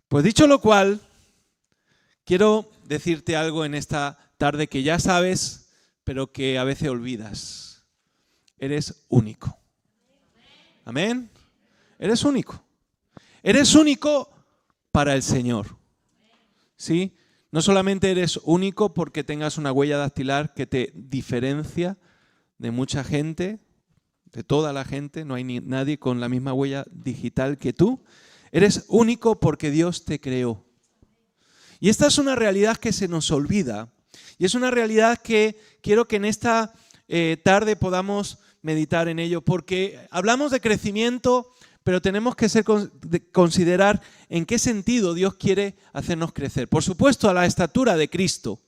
Pues dicho lo cual, quiero decirte algo en esta tarde que ya sabes, pero que a veces olvidas. Eres único. Amén. Eres único. Eres único para el Señor. ¿Sí? No solamente eres único porque tengas una huella dactilar que te diferencia de mucha gente, de toda la gente, no hay nadie con la misma huella digital que tú. Eres único porque Dios te creó. Y esta es una realidad que se nos olvida. Y es una realidad que quiero que en esta tarde podamos meditar en ello, porque hablamos de crecimiento, pero tenemos que considerar en qué sentido Dios quiere hacernos crecer. Por supuesto, a la estatura de Cristo.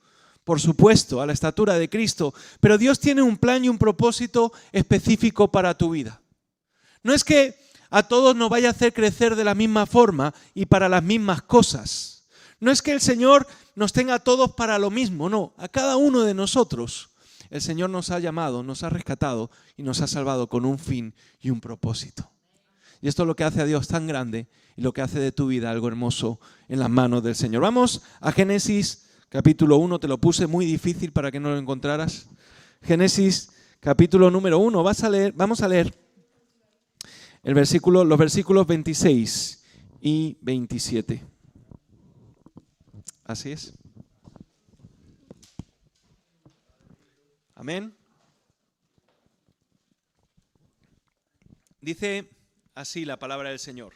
Por supuesto, a la estatura de Cristo. Pero Dios tiene un plan y un propósito específico para tu vida. No es que a todos nos vaya a hacer crecer de la misma forma y para las mismas cosas. No es que el Señor nos tenga a todos para lo mismo, no. A cada uno de nosotros el Señor nos ha llamado, nos ha rescatado y nos ha salvado con un fin y un propósito. Y esto es lo que hace a Dios tan grande y lo que hace de tu vida algo hermoso en las manos del Señor. Vamos a Génesis capítulo 1, te lo puse muy difícil para que no lo encontraras. Génesis capítulo número 1, vamos a leer los versículos 26 y 27. Así es. Amén. Dice así la palabra del Señor.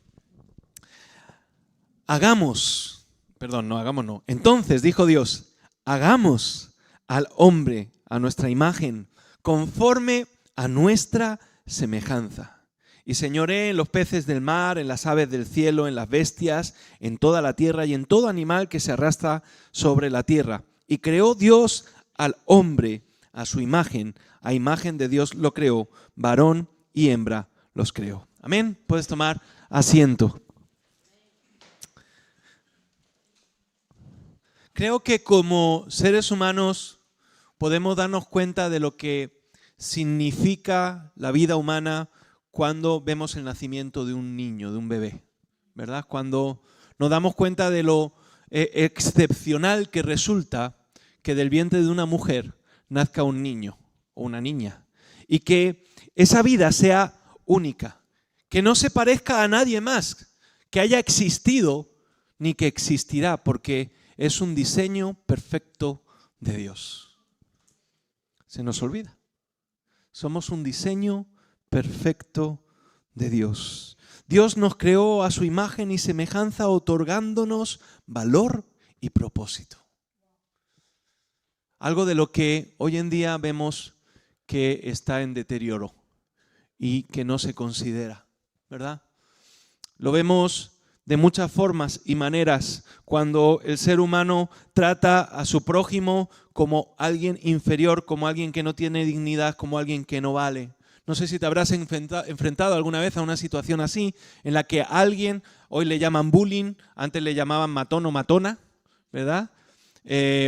Entonces dijo Dios, hagamos al hombre a nuestra imagen, conforme a nuestra semejanza. Y señoree en los peces del mar, en las aves del cielo, en las bestias, en toda la tierra y en todo animal que se arrastra sobre la tierra. Y creó Dios al hombre a su imagen, a imagen de Dios lo creó, varón y hembra los creó. Amén. Puedes tomar asiento. Creo que como seres humanos podemos darnos cuenta de lo que significa la vida humana cuando vemos el nacimiento de un niño, de un bebé, ¿verdad? Cuando nos damos cuenta de lo excepcional que resulta que del vientre de una mujer nazca un niño o una niña y que esa vida sea única, que no se parezca a nadie más que haya existido ni que existirá, porque es un diseño perfecto de Dios. Se nos olvida. Somos un diseño perfecto de Dios. Dios nos creó a su imagen y semejanza, otorgándonos valor y propósito. Algo de lo que hoy en día vemos que está en deterioro y que no se considera, ¿verdad? Lo vemos de muchas formas y maneras cuando el ser humano trata a su prójimo como alguien inferior, como alguien que no tiene dignidad, como alguien que no vale. No sé si te habrás enfrentado alguna vez a una situación así, en la que a alguien, hoy le llaman bullying, antes le llamaban matón o matona, ¿verdad?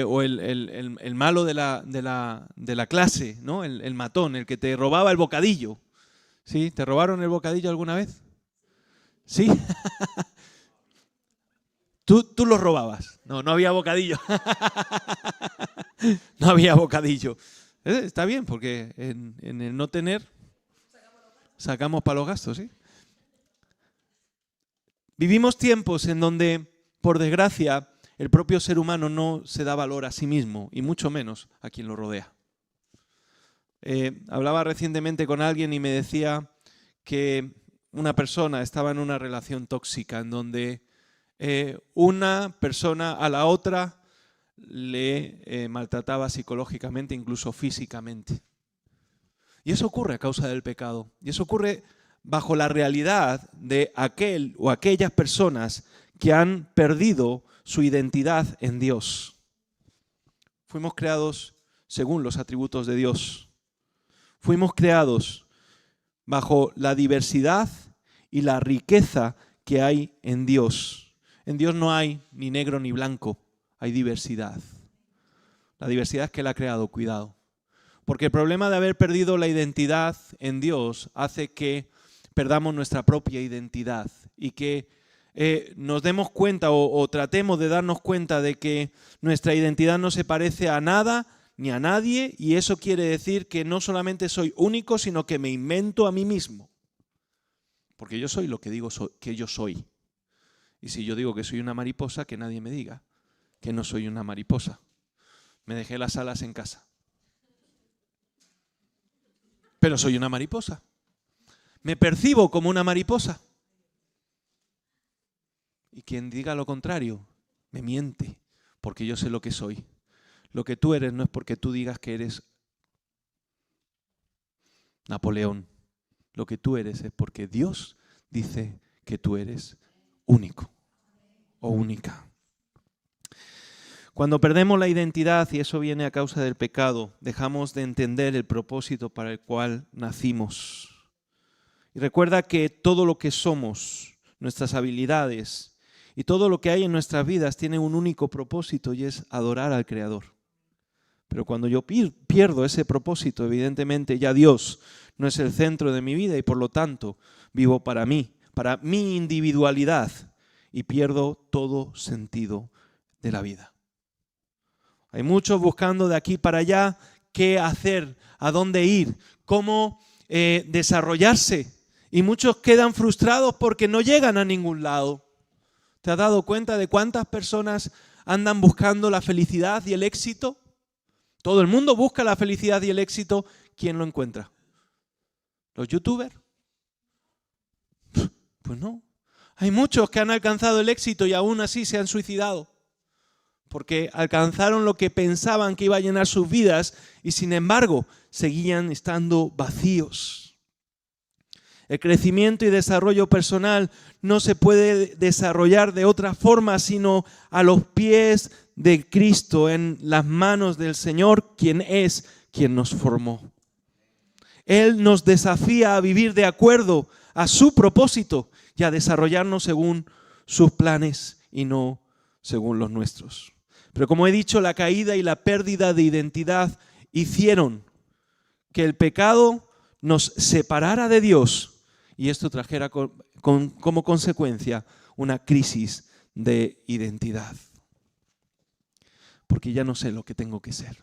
O el malo de la clase, ¿no? El matón, el que te robaba el bocadillo. ¿Sí? ¿Te robaron el bocadillo alguna vez? ¿Sí? Tú lo robabas. No había bocadillo. No había bocadillo. Está bien, porque en el no tener sacamos para los gastos, ¿sí? Vivimos tiempos en donde, por desgracia, el propio ser humano no se da valor a sí mismo y mucho menos a quien lo rodea. Hablaba recientemente con alguien y me decía que una persona estaba en una relación tóxica en donde una persona a la otra le maltrataba psicológicamente, incluso físicamente. Y eso ocurre a causa del pecado. Y eso ocurre bajo la realidad de aquel o aquellas personas que han perdido su identidad en Dios. Fuimos creados según los atributos de Dios. Fuimos creados bajo la diversidad y la riqueza que hay en Dios. En Dios no hay ni negro ni blanco, hay diversidad. La diversidad es que Él ha creado, cuidado. Porque el problema de haber perdido la identidad en Dios hace que perdamos nuestra propia identidad y que nos demos cuenta o tratemos de darnos cuenta de que nuestra identidad no se parece a nada ni a nadie, y eso quiere decir que no solamente soy único, sino que me invento a mí mismo. Porque yo soy lo que digo que yo soy. Y si yo digo que soy una mariposa, que nadie me diga que no soy una mariposa. Me dejé las alas en casa. Pero soy una mariposa. Me percibo como una mariposa. Y quien diga lo contrario, me miente, porque yo sé lo que soy. Lo que tú eres no es porque tú digas que eres Napoleón. Lo que tú eres es porque Dios dice que tú eres único o única. Cuando perdemos la identidad, y eso viene a causa del pecado, dejamos de entender el propósito para el cual nacimos. Y recuerda que todo lo que somos, nuestras habilidades y todo lo que hay en nuestras vidas tiene un único propósito, y es adorar al Creador. Pero cuando yo pierdo ese propósito, evidentemente ya Dios no es el centro de mi vida y por lo tanto vivo para mí, para mi individualidad, y pierdo todo sentido de la vida. Hay muchos buscando de aquí para allá qué hacer, a dónde ir, cómo desarrollarse, y muchos quedan frustrados porque no llegan a ningún lado. ¿Te has dado cuenta de cuántas personas andan buscando la felicidad y el éxito? Todo el mundo busca la felicidad y el éxito. ¿Quién lo encuentra? ¿Los youtubers? Pues no. Hay muchos que han alcanzado el éxito y aún así se han suicidado. Porque alcanzaron lo que pensaban que iba a llenar sus vidas y sin embargo seguían estando vacíos. El crecimiento y desarrollo personal no se puede desarrollar de otra forma sino a los pies de Cristo, en las manos del Señor, quien es quien nos formó. Él nos desafía a vivir de acuerdo a su propósito y a desarrollarnos según sus planes y no según los nuestros. Pero como he dicho, la caída y la pérdida de identidad hicieron que el pecado nos separara de Dios y esto trajera como consecuencia una crisis de identidad. Porque ya no sé lo que tengo que ser.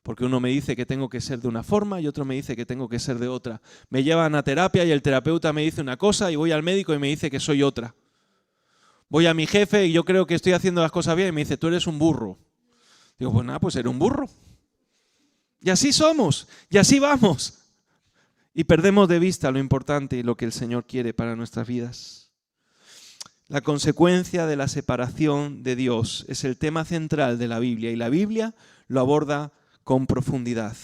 Porque uno me dice que tengo que ser de una forma y otro me dice que tengo que ser de otra. Me llevan a terapia y el terapeuta me dice una cosa y voy al médico y me dice que soy otra. Voy a mi jefe y yo creo que estoy haciendo las cosas bien y me dice, tú eres un burro. Digo, pues nada, pues era un burro. Y así somos, y así vamos. Y perdemos de vista lo importante y lo que el Señor quiere para nuestras vidas. La consecuencia de la separación de Dios es el tema central de la Biblia y la Biblia lo aborda con profundidad.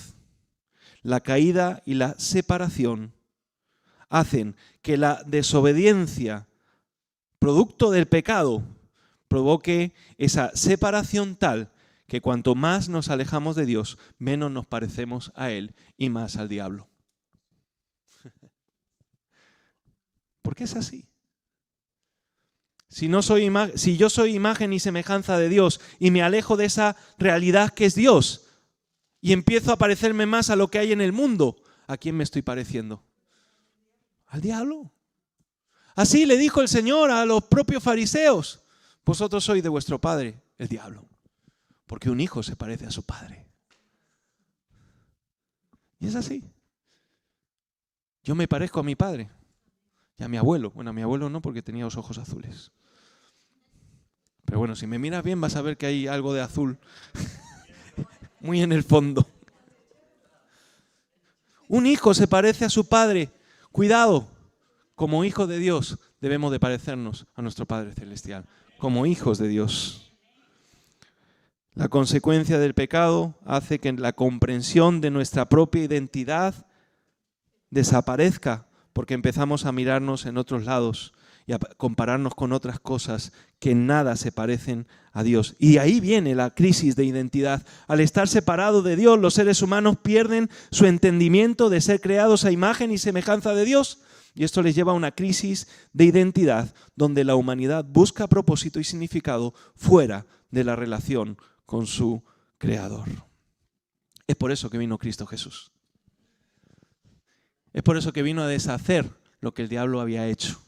La caída y la separación hacen que la desobediencia, producto del pecado, provoque esa separación tal que cuanto más nos alejamos de Dios, menos nos parecemos a Él y más al diablo. ¿Por qué es así? Si yo soy imagen y semejanza de Dios y me alejo de esa realidad que es Dios y empiezo a parecerme más a lo que hay en el mundo, ¿a quién me estoy pareciendo? Al diablo. Así le dijo el Señor a los propios fariseos: vosotros sois de vuestro padre, el diablo, porque un hijo se parece a su padre. Y es así. Yo me parezco a mi padre y a mi abuelo. Bueno, a mi abuelo no, porque tenía los ojos azules. Pero bueno, si me miras bien vas a ver que hay algo de azul muy en el fondo. Un hijo se parece a su padre. Cuidado, como hijos de Dios debemos de parecernos a nuestro Padre Celestial, como hijos de Dios. La consecuencia del pecado hace que la comprensión de nuestra propia identidad desaparezca, porque empezamos a mirarnos en otros lados y a compararnos con otras cosas que en nada se parecen a Dios. Y ahí viene la crisis de identidad. Al estar separados de Dios, los seres humanos pierden su entendimiento de ser creados a imagen y semejanza de Dios. Y esto les lleva a una crisis de identidad donde la humanidad busca propósito y significado fuera de la relación con su Creador. Es por eso que vino Cristo Jesús. Es por eso que vino a deshacer lo que el diablo había hecho.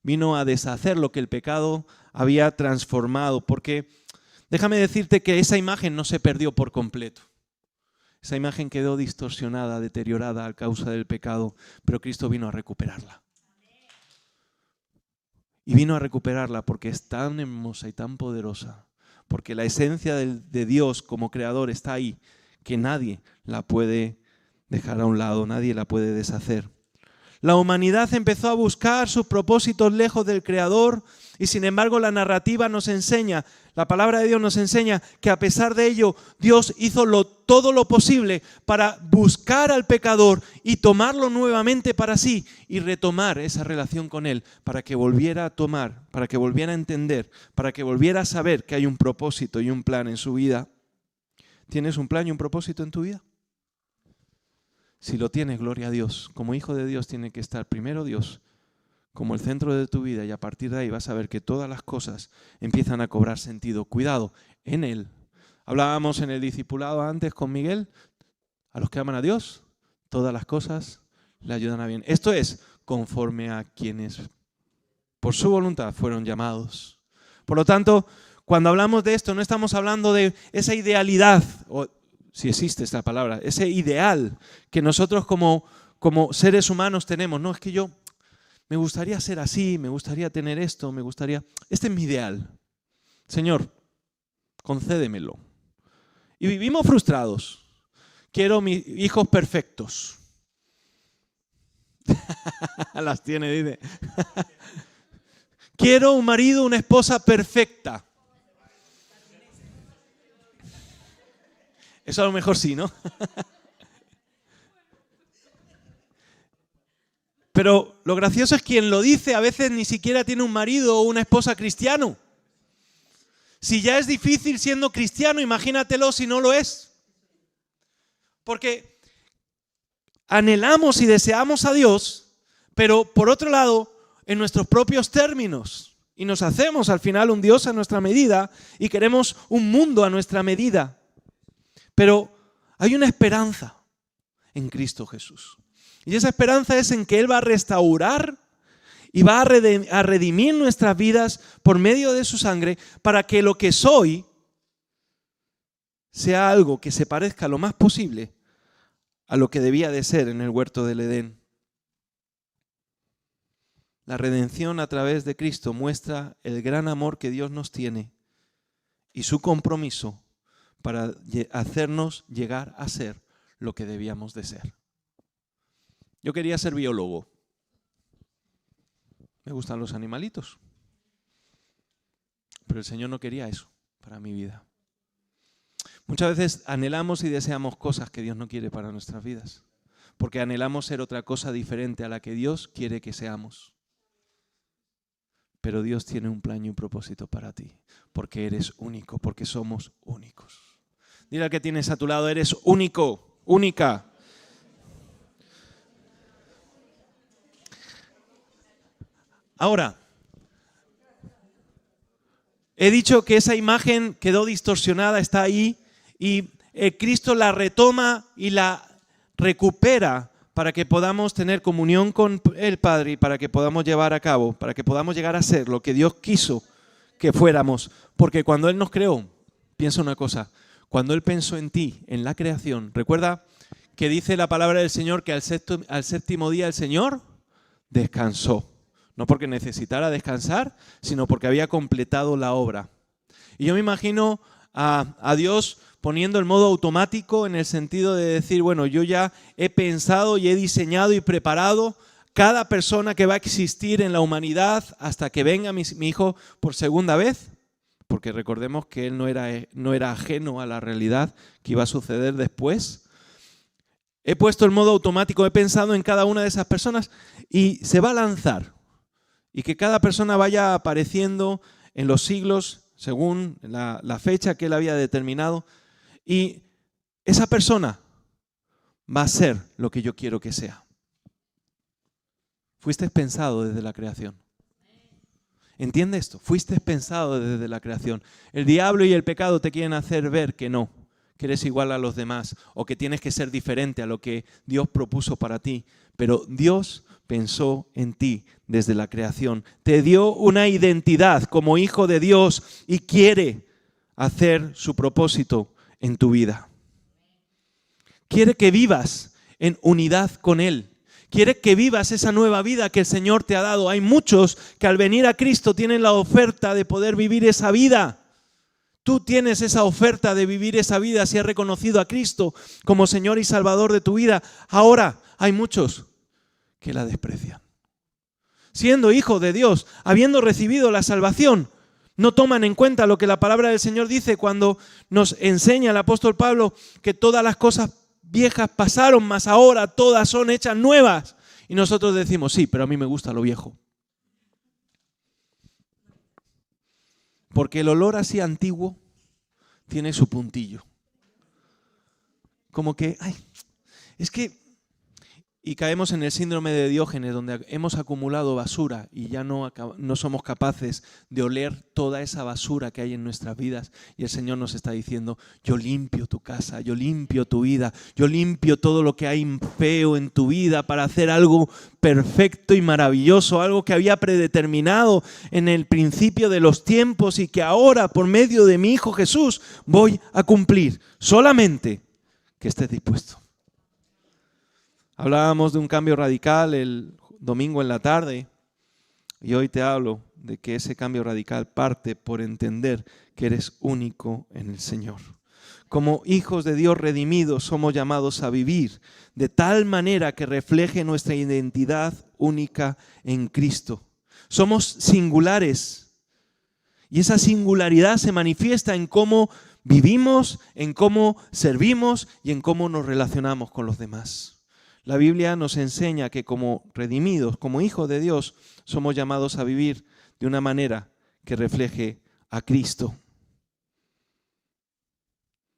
vino a deshacer lo que el pecado había transformado. Porque déjame decirte que esa imagen no se perdió por completo. Esa imagen quedó distorsionada, deteriorada a causa del pecado, pero Cristo vino a recuperarla. Y vino a recuperarla porque es tan hermosa y tan poderosa, porque la esencia de Dios como creador está ahí, que nadie la puede dejar a un lado, nadie la puede deshacer. La humanidad empezó a buscar sus propósitos lejos del Creador y sin embargo la narrativa nos enseña, la palabra de Dios nos enseña que a pesar de ello Dios hizo todo lo posible para buscar al pecador y tomarlo nuevamente para sí y retomar esa relación con Él para que volviera a tomar, para que volviera a entender, para que volviera a saber que hay un propósito y un plan en su vida. ¿Tienes un plan y un propósito en tu vida? Si lo tienes, gloria a Dios. Como hijo de Dios tiene que estar primero Dios como el centro de tu vida y a partir de ahí vas a ver que todas las cosas empiezan a cobrar sentido. Cuidado, en Él. Hablábamos en el discipulado antes con Miguel. A los que aman a Dios, todas las cosas le ayudan a bien. Esto es conforme a quienes por su voluntad fueron llamados. Por lo tanto, cuando hablamos de esto, no estamos hablando de esa idealidad, o si existe esta palabra, ese ideal que nosotros como seres humanos tenemos. No, es que yo me gustaría ser así, me gustaría tener esto, este es mi ideal. Señor, concédemelo. Y vivimos frustrados. Quiero mis hijos perfectos. Las tiene, dice. Quiero un marido, una esposa perfecta. Eso a lo mejor sí, ¿no? Pero lo gracioso es quien lo dice a veces ni siquiera tiene un marido o una esposa cristiano. Si ya es difícil siendo cristiano, imagínatelo si no lo es. Porque anhelamos y deseamos a Dios, pero por otro lado, en nuestros propios términos. Y nos hacemos al final un Dios a nuestra medida y queremos un mundo a nuestra medida. Pero hay una esperanza en Cristo Jesús. Y esa esperanza es en que Él va a restaurar y va a redimir nuestras vidas por medio de su sangre para que lo que soy sea algo que se parezca lo más posible a lo que debía de ser en el huerto del Edén. La redención a través de Cristo muestra el gran amor que Dios nos tiene y su compromiso para hacernos llegar a ser lo que debíamos de ser. Yo quería ser biólogo. Me gustan los animalitos. Pero el Señor no quería eso para mi vida. Muchas veces anhelamos y deseamos cosas que Dios no quiere para nuestras vidas. Porque anhelamos ser otra cosa diferente a la que Dios quiere que seamos. Pero Dios tiene un plan y un propósito para ti. Porque eres único, porque somos únicos. Dile al que tienes a tu lado, eres único, única. Ahora, he dicho que esa imagen quedó distorsionada, está ahí, y Cristo la retoma y la recupera para que podamos tener comunión con el Padre y para que podamos llevar a cabo, para que podamos llegar a ser lo que Dios quiso que fuéramos. Porque cuando Él nos creó, piensa una cosa, cuando Él pensó en ti, en la creación, recuerda que dice la palabra del Señor que al séptimo día el Señor descansó. No porque necesitara descansar, sino porque había completado la obra. Y yo me imagino a Dios poniendo el modo automático en el sentido de decir, bueno, yo ya he pensado y he diseñado y preparado cada persona que va a existir en la humanidad hasta que venga mi hijo por segunda vez. Porque recordemos que Él no era ajeno a la realidad que iba a suceder después. He puesto el modo automático, he pensado en cada una de esas personas y se va a lanzar. Y que cada persona vaya apareciendo en los siglos según la fecha que Él había determinado. Y esa persona va a ser lo que yo quiero que sea. Fuiste pensado desde la creación. ¿Entiende esto? Fuiste pensado desde la creación. El diablo y el pecado te quieren hacer ver que no, que eres igual a los demás o que tienes que ser diferente a lo que Dios propuso para ti. Pero Dios pensó en ti desde la creación. Te dio una identidad como hijo de Dios y quiere hacer su propósito en tu vida. Quiere que vivas en unidad con Él. Quiere que vivas esa nueva vida que el Señor te ha dado. Hay muchos que al venir a Cristo tienen la oferta de poder vivir esa vida. Tú tienes esa oferta de vivir esa vida si has reconocido a Cristo como Señor y Salvador de tu vida. Ahora hay muchos que la desprecian. Siendo hijos de Dios, habiendo recibido la salvación, no toman en cuenta lo que la palabra del Señor dice cuando nos enseña el apóstol Pablo que todas las cosas viejas pasaron, mas ahora todas son hechas nuevas. Y nosotros decimos, sí, pero a mí me gusta lo viejo. Porque el olor así antiguo tiene su puntillo. Como que, es que... Y caemos en el síndrome de Diógenes, donde hemos acumulado basura y ya no somos capaces de oler toda esa basura que hay en nuestras vidas. Y el Señor nos está diciendo, yo limpio tu casa, yo limpio tu vida, yo limpio todo lo que hay feo en tu vida para hacer algo perfecto y maravilloso, algo que había predeterminado en el principio de los tiempos y que ahora por medio de mi Hijo Jesús voy a cumplir. Solamente que estés dispuesto. Hablábamos de un cambio radical el domingo en la tarde y hoy te hablo de que ese cambio radical parte por entender que eres único en el Señor. Como hijos de Dios redimidos somos llamados a vivir de tal manera que refleje nuestra identidad única en Cristo. Somos singulares y esa singularidad se manifiesta en cómo vivimos, en cómo servimos y en cómo nos relacionamos con los demás. La Biblia nos enseña que como redimidos, como hijos de Dios, somos llamados a vivir de una manera que refleje a Cristo.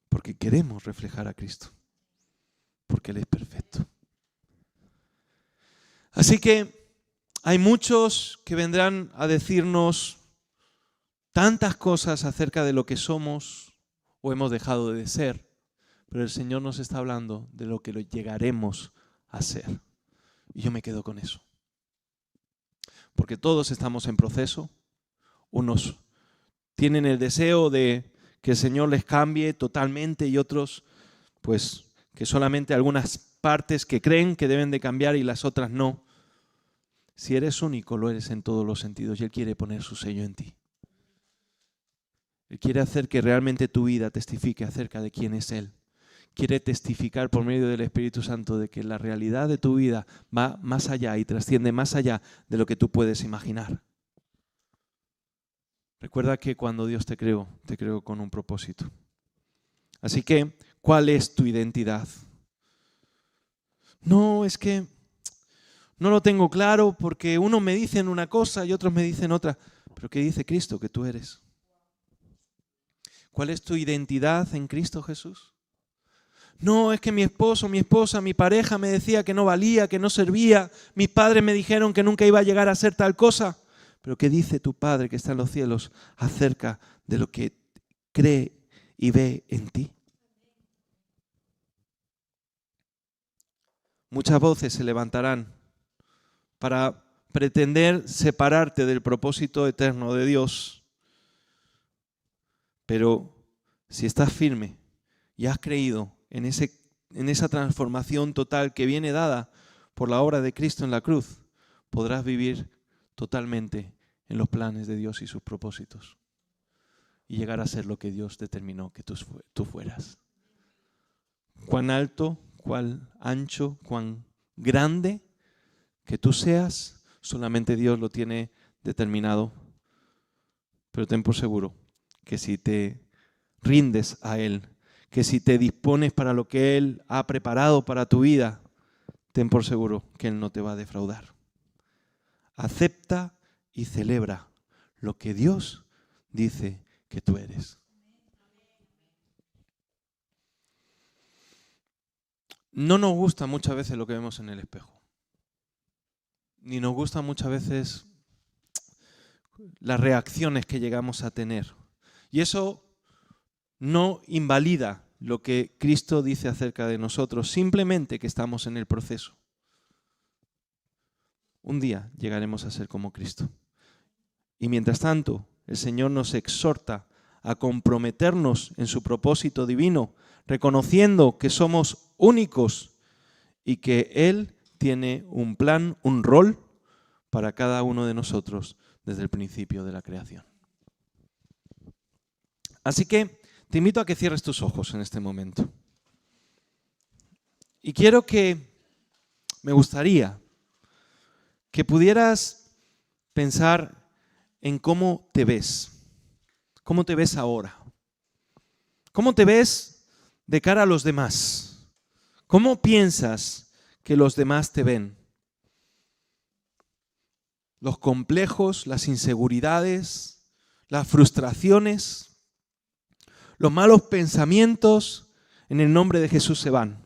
Porque queremos reflejar a Cristo. Porque Él es perfecto. Así que hay muchos que vendrán a decirnos tantas cosas acerca de lo que somos o hemos dejado de ser. Pero el Señor nos está hablando de lo que llegaremos a ser. Y yo me quedo con eso. Porque todos estamos en proceso. Unos tienen el deseo de que el Señor les cambie totalmente y otros, pues, que solamente algunas partes que creen que deben de cambiar y las otras no. Si eres único, lo eres en todos los sentidos y Él quiere poner su sello en ti. Él quiere hacer que realmente tu vida testifique acerca de quién es Él. Quiere testificar por medio del Espíritu Santo de que la realidad de tu vida va más allá y trasciende más allá de lo que tú puedes imaginar. Recuerda que cuando Dios te creó con un propósito. Así que, ¿cuál es tu identidad? No, es que no lo tengo claro porque unos me dicen una cosa y otros me dicen otra. Pero ¿qué dice Cristo que tú eres? ¿Cuál es tu identidad en Cristo Jesús? No, es que mi esposo, mi esposa, mi pareja me decía que no valía, que no servía. Mis padres me dijeron que nunca iba a llegar a ser tal cosa. Pero ¿qué dice tu Padre que está en los cielos acerca de lo que cree y ve en ti? Muchas voces se levantarán para pretender separarte del propósito eterno de Dios. Pero si estás firme y has creído en esa transformación total que viene dada por la obra de Cristo en la cruz, podrás vivir totalmente en los planes de Dios y sus propósitos y llegar a ser lo que Dios determinó que tú fueras. Cuán alto, cuán ancho, cuán grande que tú seas, solamente Dios lo tiene determinado. Pero ten por seguro que si te rindes a Él, que si te dispones para lo que Él ha preparado para tu vida, ten por seguro que Él no te va a defraudar. Acepta y celebra lo que Dios dice que tú eres. No nos gusta muchas veces lo que vemos en el espejo. Ni nos gusta muchas veces las reacciones que llegamos a tener. Y eso no invalida lo que Cristo dice acerca de nosotros, simplemente que estamos en el proceso. un día llegaremos a ser como Cristo. Y mientras tanto, el Señor nos exhorta a comprometernos en su propósito divino, reconociendo que somos únicos y que Él tiene un plan, un rol para cada uno de nosotros desde el principio de la creación. Así que te invito a que cierres tus ojos en este momento. Y me gustaría que pudieras pensar en cómo te ves ahora, cómo te ves de cara a los demás, cómo piensas que los demás te ven. Los complejos, las inseguridades, las frustraciones, los malos pensamientos, en el nombre de Jesús se van.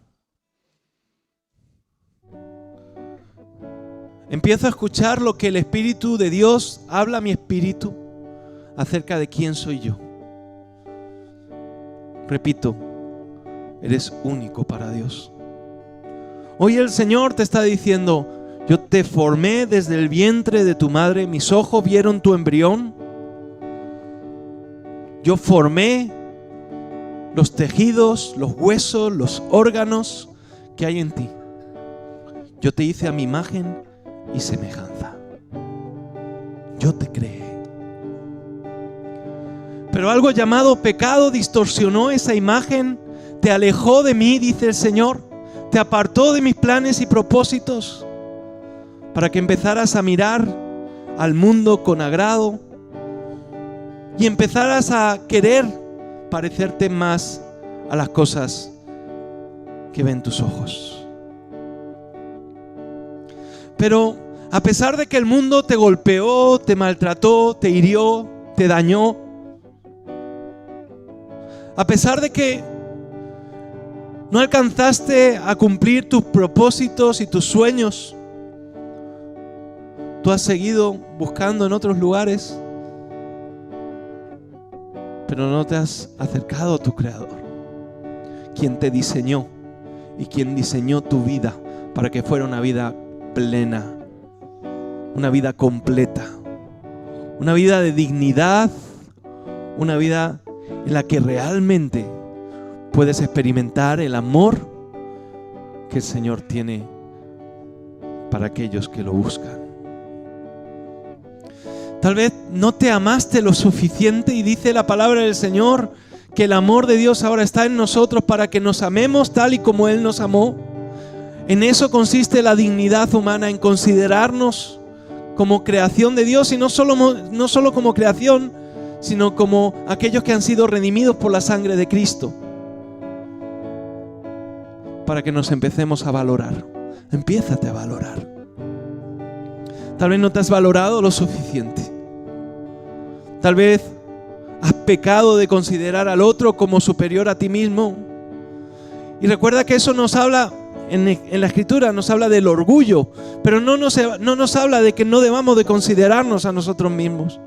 Empiezo a escuchar lo que el Espíritu de Dios habla a mi espíritu acerca de quién soy yo. Repito, eres único para Dios. Hoy el Señor te está diciendo: yo te formé desde el vientre de tu madre, mis ojos vieron tu embrión. Yo formé los tejidos, los huesos, los órganos que hay en ti. Yo te hice a mi imagen y semejanza. Yo te creé. Pero algo llamado pecado distorsionó esa imagen, te alejó de mí, dice el Señor, te apartó de mis planes y propósitos, para que empezaras a mirar al mundo con agrado y empezaras a querer parecerte más a las cosas que ven tus ojos. Pero a pesar de que el mundo te golpeó, te maltrató, te hirió, te dañó, a pesar de que no alcanzaste a cumplir tus propósitos y tus sueños, tú has seguido buscando en otros lugares, pero no te has acercado a tu Creador, quien te diseñó y quien diseñó tu vida para que fuera una vida plena, una vida completa, una vida de dignidad, una vida en la que realmente puedes experimentar el amor que el Señor tiene para aquellos que lo buscan. Tal vez no te amaste lo suficiente y dice la palabra del Señor que el amor de Dios ahora está en nosotros para que nos amemos tal y como Él nos amó. En eso consiste la dignidad humana, en considerarnos como creación de Dios, y no solo como creación, sino como aquellos que han sido redimidos por la sangre de Cristo, para que nos empecemos a valorar. Empiézate a valorar. Tal vez no te has valorado lo suficiente. Tal vez has pecado de considerar al otro como superior a ti mismo. Y recuerda que eso nos habla, en la Escritura nos habla del orgullo, pero no nos habla de que no debamos de considerarnos a nosotros mismos,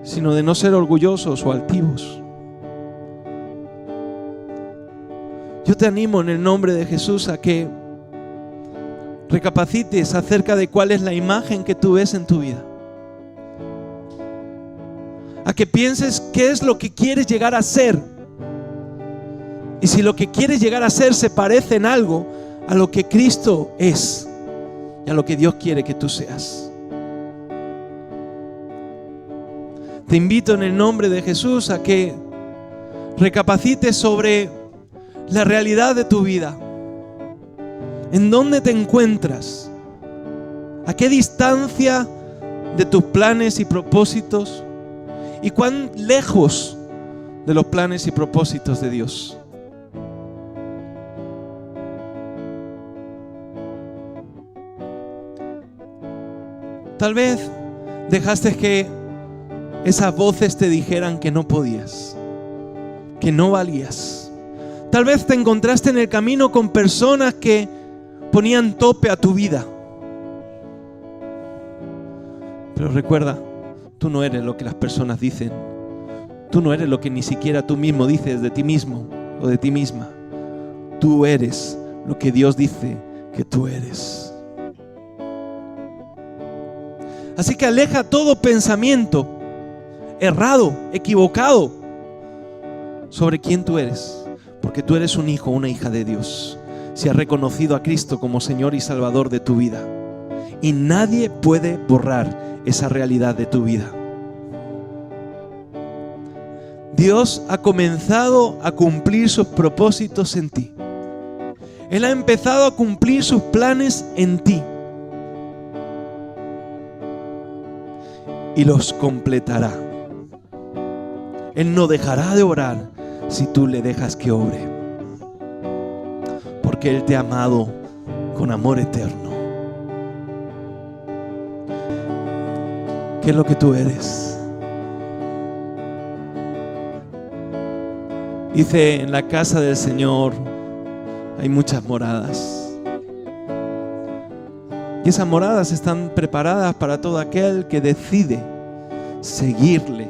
sino de no ser orgullosos o altivos. Yo te animo en el nombre de Jesús a que recapacites acerca de cuál es la imagen que tú ves en tu vida. A que pienses qué es lo que quieres llegar a ser. Y si lo que quieres llegar a ser se parece en algo a lo que Cristo es y a lo que Dios quiere que tú seas. Te invito en el nombre de Jesús a que recapacites sobre la realidad de tu vida. ¿En dónde te encuentras? ¿A qué distancia de tus planes y propósitos? ¿Y cuán lejos de los planes y propósitos de Dios? Tal vez dejaste que esas voces te dijeran que no podías, que no valías. Tal vez te encontraste en el camino con personas que ponían tope a tu vida. Pero recuerda, tú no eres lo que las personas dicen. Tú no eres lo que ni siquiera tú mismo dices de ti mismo o de ti misma. Tú eres lo que Dios dice que tú eres. Así que aleja todo pensamiento errado, equivocado sobre quién tú eres, porque tú eres un hijo, una hija de Dios. Si has reconocido a Cristo como Señor y Salvador de tu vida, y nadie puede borrar esa realidad de tu vida. Dios ha comenzado a cumplir sus propósitos en ti. Él ha empezado a cumplir sus planes en ti. Y los completará. Él no dejará de obrar si tú le dejas que obre. Porque Él te ha amado con amor eterno. ¿Qué es lo que tú eres? Dice, en la casa del Señor hay muchas moradas. Y esas moradas están preparadas para todo aquel que decide seguirle.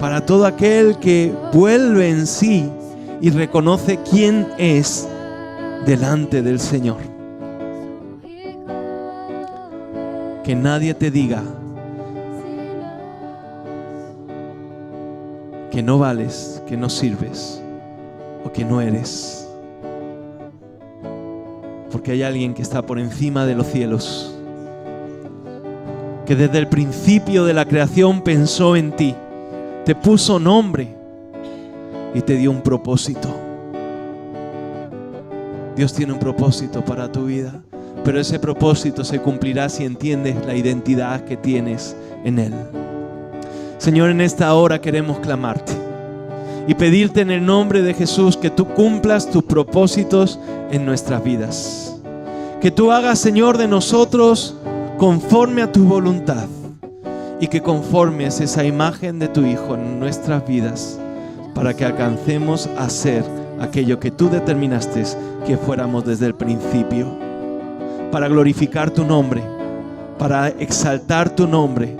Para todo aquel que vuelve en sí y reconoce quién es delante del Señor. Que nadie te diga que no vales, que no sirves o que no eres. Porque hay alguien que está por encima de los cielos, que desde el principio de la creación pensó en ti, te puso nombre y te dio un propósito. Dios tiene un propósito para tu vida, pero ese propósito se cumplirá si entiendes la identidad que tienes en Él. Señor, en esta hora queremos clamarte y pedirte en el nombre de Jesús que tú cumplas tus propósitos en nuestras vidas. Que tú hagas, Señor, de nosotros conforme a tu voluntad y que conformes esa imagen de tu Hijo en nuestras vidas para que alcancemos a ser aquello que tú determinaste que fuéramos desde el principio, para glorificar tu nombre, para exaltar tu nombre,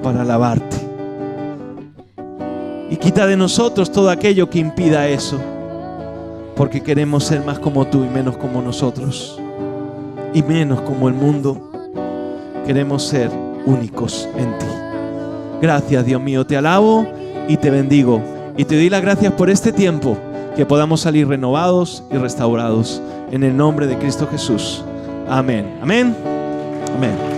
para alabarte. Y quita de nosotros todo aquello que impida eso, porque queremos ser más como tú y menos como nosotros, y menos como el mundo. Queremos ser únicos en ti. Gracias, Dios mío, te alabo y te bendigo y te doy las gracias por este tiempo, que podamos salir renovados y restaurados en el nombre de Cristo Jesús. Amén. Amén. Amén.